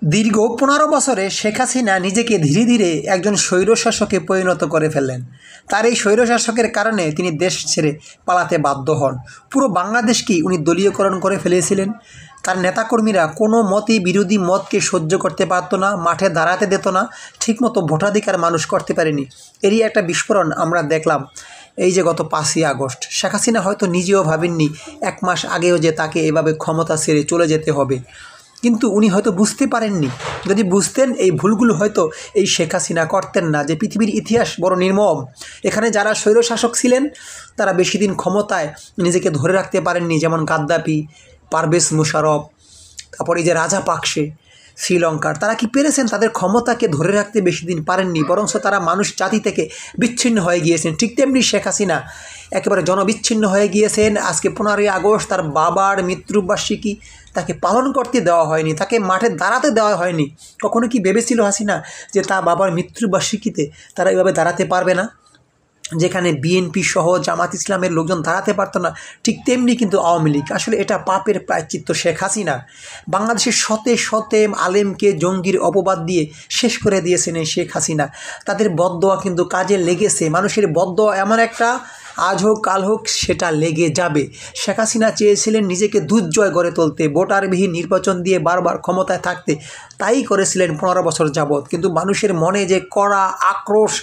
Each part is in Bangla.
দীর্ঘ ১৫ বছরে শেখ হাসিনা নিজেকে ধীরে ধীরে একজন স্বৈরশাসকে পরিণত করে ফেললেন। তার এই স্বৈরশাসকের কারণে তিনি দেশ ছেড়ে পালাতে বাধ্য হন। পুরো বাংলাদেশকেই উনি দলীয়করণ করে ফেলেছিলেন। তার নেতাকর্মীরা কোনো মতই বিরোধী মতকে সহ্য করতে পারতো না, মাঠে দাঁড়াতে দিত না, ঠিকমতো ভোটাধিকার মানুষ করতে পারেনি। এরই একটা বিস্ফোরণ আমরা দেখলাম এই যে গত ৫ই আগস্ট। শেখ হাসিনা হয়তো নিজেও ভাবেননি ১ মাস আগেও যে তাকে এভাবে ক্ষমতা ছেড়ে চলে যেতে হবে, কিন্তু উনি হয়তো বুঝতে পারেননি। যদি বুঝতেন এই ভুলগুলো হয়তো এই শেখ হাসিনা করতেন না। যে পৃথিবীর ইতিহাস বড় নির্মম, এখানে যারা স্বৈরশাসক ছিলেন তারা বেশি দিন ক্ষমতায় নিজেকে ধরে রাখতে পারেননি, যেমন গাদ্দাফি, পারভেজ মুশারফ, তারপর এই যে রাজাপাকসে শ্রীলঙ্কার, তারা কি পেরেছেন তাদের ক্ষমতাকে ধরে রাখতে? বেশি দিন পারেননি, বরঞ্চ তারা মানুষ জাতি থেকে বিচ্ছিন্ন হয়ে গিয়েছেন। ঠিক তেমনি শেখ হাসিনা একেবারে জনবিচ্ছিন্ন হয়ে গিয়েছেন। আজকে ১৫ই আগস্ট তার বাবার মৃত্যুবার্ষিকী, তাকে পালন করতে দেওয়া হয়নি, তাকে মাঠে দাঁড়াতে দেওয়া হয়নি। কখনো কি ভেবেছিল হাসিনা যে তার বাবার মৃত্যুবার্ষিকীতে তারা এভাবে দাঁড়াতে পারবে না? যেখানে বিএনপি সহ জামাত ইসলামের লোকজন দাঁড়াতে পারতো না, ঠিক তেমনি কিন্তু আওয়ামী লীগ। আসলে এটা পাপের প্রায়শ্চিত্ত শেখ হাসিনা। বাংলাদেশের শতে শতে আলেমকে জঙ্গির অপবাদ দিয়ে শেষ করে দিয়েছেন এই শেখ হাসিনা। তাদের বদদোয়া কিন্তু কাজে লেগেছে। মানুষের বদদোয়া এমন একটা আজ হোক কাল হোক সেটা লেগে যাবে। শেখ হাসিনা চেয়েছিলেন নিজেকে দুর্জয় গড়ে তুলতে, ভোটারবিহীন নির্বাচন দিয়ে বারবার ক্ষমতায় থাকতে, তাই করেছিলেন ১৫ বছর যাবৎ। কিন্তু মানুষের মনে যে কড়া আক্রোশ,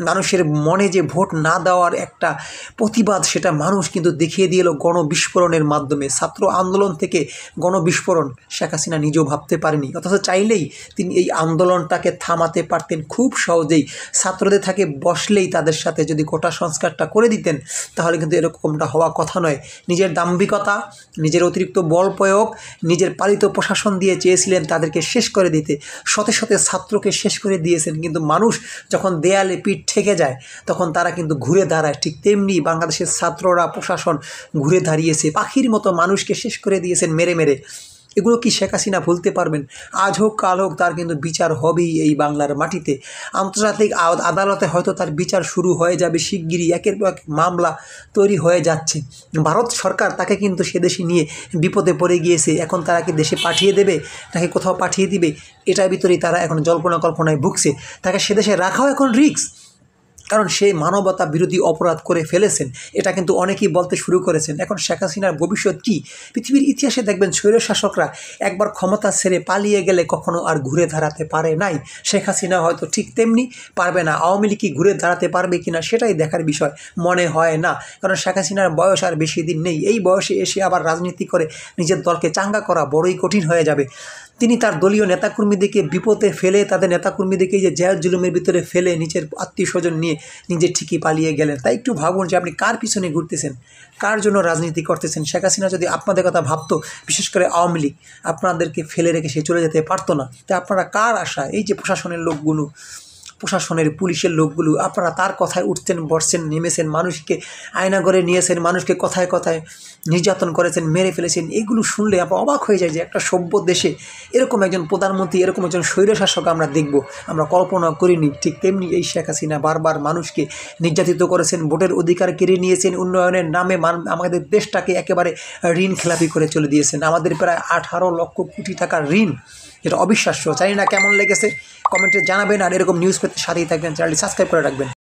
মানুষের মনে যে ভোট না দেওয়ার একটা প্রতিবাদ, সেটা মানুষ কিন্তু দেখিয়ে দিল গণবিস্ফোরণের মাধ্যমে। ছাত্র আন্দোলন থেকে গণবিস্ফোরণ শেখ হাসিনা নিজেও ভাবতে পারেনি, অথচ চাইলেই তিনি এই আন্দোলনটাকে থামাতে পারতেন খুব সহজেই। ছাত্রদের থাকে বসলেই তাদের সাথে যদি কোটা সংস্কারটা করে দিতেন, তাহলে কিন্তু এরকমটা হওয়া কথা নয়। নিজের দাম্ভিকতা, নিজের অতিরিক্ত বল প্রয়োগ, নিজের পালিত প্রশাসন দিয়ে চেয়েছিলেন তাদেরকে শেষ করে দিতে। শতে শতে ছাত্রকে শেষ করে দিয়েছেন, কিন্তু মানুষ যখন দেয়ালে পিঠ ঠেকে যায় তখন তারা কিন্তু ঘুরে দাঁড়ায়। ঠিক তেমনি বাংলাদেশের ছাত্ররা, প্রশাসন ঘুরে দাঁড়িয়েছে, পাখির মতো মানুষকে শেষ করে দিয়েছেন মেরে মেরে। এগুলো কি শেখ হাসিনা ভুলতে পারবেন? আজ হোক কাল হোক তার কিন্তু বিচার হবেই এই বাংলার মাটিতে। আন্তর্জাতিক আদালতে হয়তো তার বিচার শুরু হয়ে যাবে শিগগিরই। একের পর এক মামলা তৈরি হয়ে যাচ্ছে। ভারত সরকার তাকে কিন্তু সে দেশে নিয়ে বিপদে পড়ে গিয়েছে। এখন তারা কি দেশে পাঠিয়ে দেবে, তাকে কোথাও পাঠিয়ে দিবে, এটার ভিতরেই তারা এখন জল্পনা কল্পনায় ভুগছে। তাকে সে দেশে রাখাও এখন রিস্ক, কারণ সে মানবতা বিরোধী অপরাধ করে ফেলেছেন। এটা কিন্তু অনেকেই বলতে শুরু করেছেন। এখন শেখ হাসিনার ভবিষ্যৎ কী? পৃথিবীর ইতিহাসে দেখবেন স্বৈরশাসকরা একবার ক্ষমতা ছেড়ে পালিয়ে গেলে কখনো আর ঘুরে দাঁড়াতে পারে নাই। শেখ হাসিনা হয়তো ঠিক তেমনি পারবে না। আওয়ামী লীগ কি ঘুরে দাঁড়াতে পারবে কিনা সেটাই দেখার বিষয় মনে হয় না, কারণ শেখ হাসিনার বয়স আর বেশি দিন নেই। এই বয়সে এসে আবার রাজনীতি করে নিজের দলকে চাঙ্গা করা বড়ই কঠিন হয়ে যাবে। তিনি তার দলীয় নেতাকর্মীদেরকে বিপদে ফেলে, তাদের নেতাকর্মীদেরকে যে জেল জুলুমের ভিতরে ফেলে নিজের আত্মীয় স্বজন নিয়ে নিজে ঠিকই পালিয়ে গেলেন। তাই একটু ভাবুন যে আপনি কার পিছনে ঘুরতেছেন, কার জন্য রাজনীতি করতেছেন। শেখ হাসিনা যদি আপনাদের কথা ভাবতো, বিশেষ করে আওয়ামী লীগ, আপনাদেরকে ফেলে রেখে সে চলে যেতে পারতো না। তাই আপনারা কার আশা? এই যে প্রশাসনের লোকগুলো, প্রশাসনের পুলিশের লোকগুলো, আপনারা তার কথায় উঠছেন, বসছেন, নেমেছেন, মানুষকে আয়নাঘরে নিয়েছেন, মানুষকে কথায় কথায় নির্যাতন করেছেন, মেরে ফেলেছেন। এগুলো শুনলে আমরা অবাক হয়ে যায় যে একটা সভ্য দেশে এরকম একজন প্রধানমন্ত্রী, এরকম একজন স্বৈরশাসক আমরা দেখব, আমরা কল্পনা করিনি। ঠিক তেমনি এই শেখ হাসিনা বারবার মানুষকে নির্যাতিত করেছেন, ভোটের অধিকার কেড়ে নিয়েছেন, উন্নয়নের নামে আমাদের দেশটাকে একেবারে ঋণ খেলাপি করে চলে দিয়েছেন। আমাদের প্রায় 18 লক্ষ কোটি টাকার ঋণ, যেটা অবিশ্বাস্য। জানি না কেমন লেগেছে, কমেন্টে জানাবেন। আর এরকম নিউজ পেতে সাথেই থাকবেন, চ্যানেলটি সাবস্ক্রাইব করে রাখবেন।